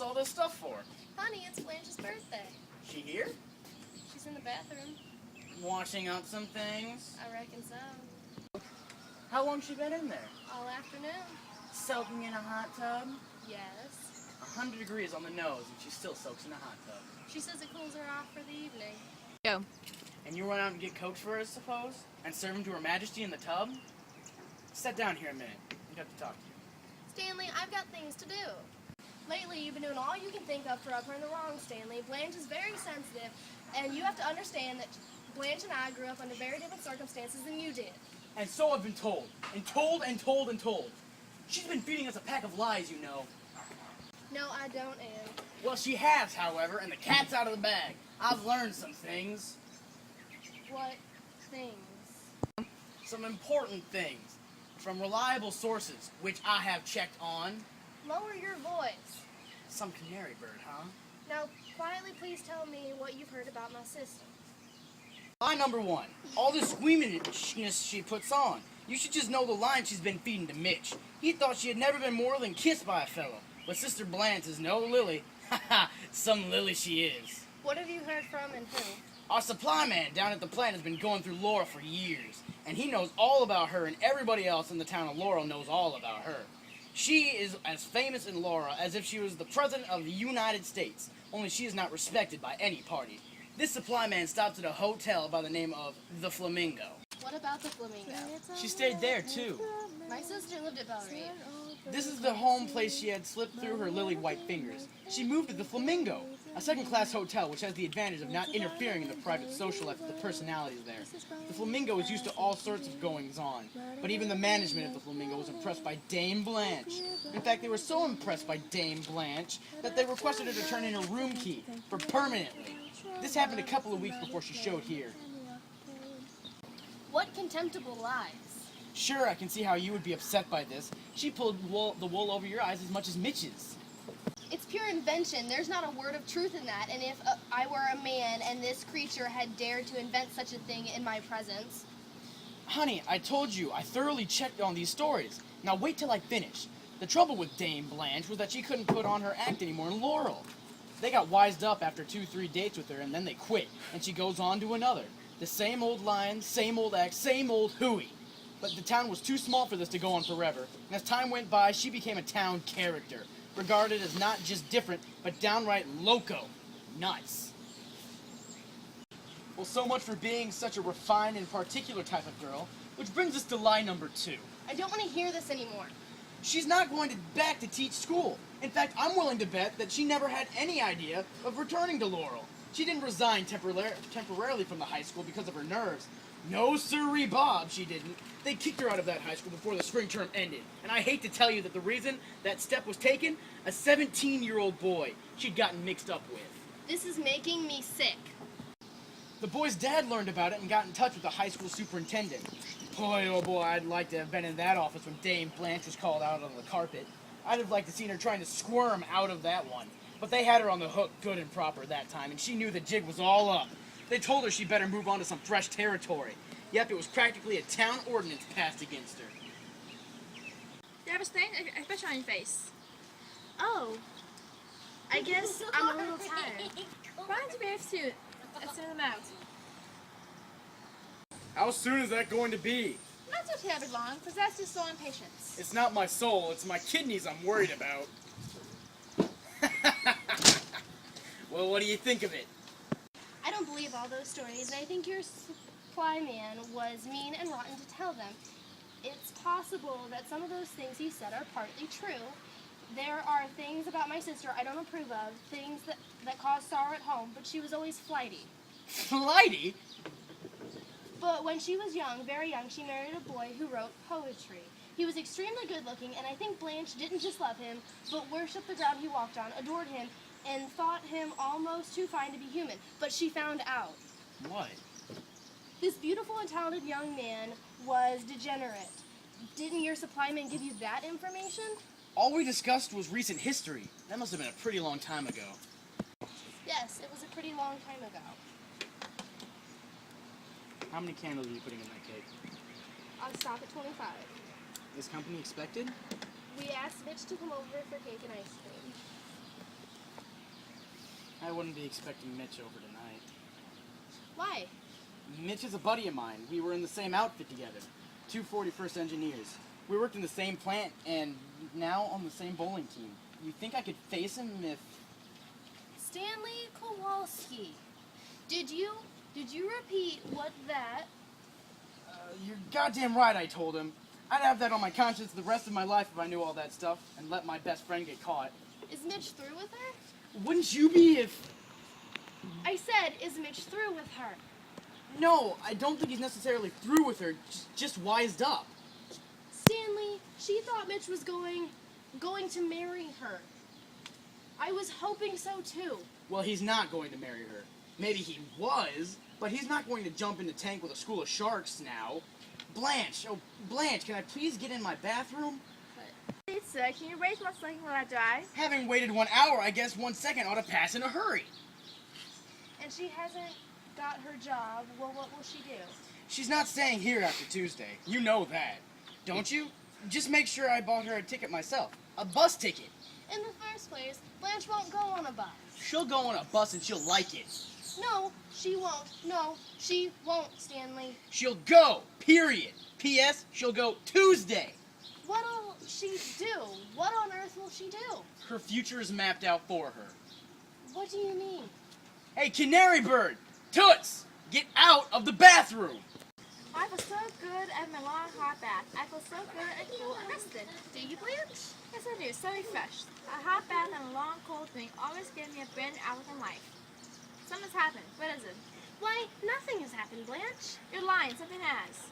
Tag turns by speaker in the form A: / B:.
A: all this stuff for?
B: Honey, it's Blanche's birthday.
A: She here?
B: She's in the bathroom.
A: Washing up some things?
B: I reckon so.
A: How long she been in there?
B: All afternoon.
A: Soaking in a hot tub?
B: Yes.
A: 100 degrees on the nose, and she still soaks in a hot tub.
B: She says it cools her off for the evening.
C: Go.
A: And you run out and get Cokes for her, I suppose? And serve him to Her Majesty in the tub? Sit down here a minute. I got to talk to you.
B: Stanley, I've got things to do. Lately, you've been doing all you can think of to rub her in the wrong, Stanley. Blanche is very sensitive, and you have to understand that Blanche and I grew up under very different circumstances than you did.
A: And so I've been told. And told and told and told. She's been feeding us a pack of lies, you know.
B: No, I don't, Anne.
A: Well, she has, however, and the cat's out of the bag. I've learned some things.
B: What things?
A: Some important things. From reliable sources, which I have checked on.
B: Lower your voice.
A: Some canary bird, huh?
B: Now, quietly please tell me what you've heard about my sister.
A: Lie number one. All this squeamishness she puts on. You should just know the line she's been feeding to Mitch. He thought she had never been more than kissed by a fellow. But Sister Blanche is no lily. Haha, some lily she is.
B: What have you heard from and who?
A: Our supply man down at the plant has been going through Laura for years. And he knows all about her, and everybody else in the town of Laurel knows all about her. She is as famous in Laura as if she was the President of the United States, only she is not respected by any party. This supply man stopped at a hotel by the name of the Flamingo.
B: What about the Flamingo?
A: She stayed there, too.
B: My sister lived at Belgrade.
A: This is the home place she had slipped through her lily-white fingers. She moved to the Flamingo, a second-class hotel which has the advantage of not interfering in the private social life of the personalities there. The Flamingo is used to all sorts of goings-on, but even the management of the Flamingo was impressed by Dame Blanche. In fact, they were so impressed by Dame Blanche that they requested her to turn in her room key for permanently. This happened a couple of weeks before she showed here.
B: What contemptible lies.
A: Sure, I can see how you would be upset by this. She pulled the wool over your eyes as much as Mitch's.
B: It's pure invention. There's not a word of truth in that. And if I were a man and this creature had dared to invent such a thing in my presence...
A: Honey, I told you, I thoroughly checked on these stories. Now wait till I finish. The trouble with Dame Blanche was that she couldn't put on her act anymore in Laurel. They got wised up after 2-3 dates with her, and then they quit, and she goes on to another. The same old lines, same old act, same old hooey. But the town was too small for this to go on forever, and as time went by, she became a town character, regarded as not just different, but downright loco. Nuts. Well, so much for being such a refined and particular type of girl, which brings us to lie number 2.
B: I don't want to hear this anymore.
A: She's not going back to teach school. In fact, I'm willing to bet that she never had any idea of returning to Laurel. She didn't resign temporarily from the high school because of her nerves. No sirree, Bob, she didn't. They kicked her out of that high school before the spring term ended. And I hate to tell you that the reason that step was taken, a 17-year-old boy she'd gotten mixed up with.
B: This is making me sick.
A: The boy's dad learned about it and got in touch with the high school superintendent. Boy, oh boy, I'd like to have been in that office when Dame Blanche was called out on the carpet. I'd have liked to seen her trying to squirm out of that one. But they had her on the hook good and proper that time, and she knew the jig was all up. They told her she better move on to some fresh territory. Yep, it was practically a town ordinance passed against her.
C: You have a stain, especially on your face.
B: Oh. I guess I'm a little tired.
C: Why don't you bathe soon? Let's send them out.
A: How soon is that going to be?
C: Not so terribly long, because that's just soul and patience.
A: It's not my soul, it's my kidneys I'm worried about. Well, what do you think of it?
B: I don't believe all those stories, and I think your supply man was mean and rotten to tell them. It's possible that some of those things he said are partly true. There are things about my sister I don't approve of, things that cause sorrow at home, but she was always flighty.
A: Flighty?
B: But when she was young, very young, she married a boy who wrote poetry. He was extremely good-looking, and I think Blanche didn't just love him, but worshipped the ground he walked on, adored him, and thought him almost too fine to be human. But she found out.
A: What?
B: This beautiful and talented young man was degenerate. Didn't your supply man give you that information?
A: All we discussed was recent history. That must have been a pretty long time ago.
B: Yes, it was a pretty long time ago.
A: How many candles are you putting in that cake?
B: I'll stop at 25.
A: Is company expected?
B: We asked Mitch to come over for cake and ice cream.
A: I wouldn't be expecting Mitch over tonight.
B: Why?
A: Mitch is a buddy of mine. We were in the same outfit together. 241st engineers. We worked in the same plant and now on the same bowling team. You think I could face him if...
B: Stanley Kowalski. Did you repeat what that?
A: You're goddamn right, I told him. I'd have that on my conscience the rest of my life if I knew all that stuff and let my best friend get caught.
B: Is Mitch through with her?
A: Wouldn't you be if...
B: I said, is Mitch through with her?
A: No, I don't think he's necessarily through with her, just wised up.
B: Stanley, she thought Mitch was going to marry her. I was hoping so too.
A: Well, he's not going to marry her. Maybe he was, but he's not going to jump in the tank with a school of sharks now. Blanche, oh, Blanche, can I please get in my bathroom?
C: Please, sir, can you wait 1 second while I drive?
A: Having waited 1 hour, I guess 1 second ought to pass in a hurry.
B: And she hasn't got her job. Well, what will she do?
A: She's not staying here after Tuesday. You know that, don't you? Just make sure I bought her a ticket myself. A bus ticket.
B: In the first place, Blanche won't go on a bus.
A: She'll go on a bus and she'll like it.
B: No, she won't. No, she won't, Stanley.
A: She'll go, period. P.S. She'll go Tuesday.
B: What'll she do? What on earth will she do?
A: Her future is mapped out for her.
B: What do you mean?
A: Hey, Canary Bird! Toots! Get out of the bathroom!
C: I feel so good at my long hot bath. I feel so good and cool and rested.
B: Do you, Blanche?
C: Yes, I do. So refreshed. A hot bath and a long cold drink always give me a brand new outlook in life. Something's happened. What is it?
B: Why, nothing has happened, Blanche.
C: You're lying. Something has.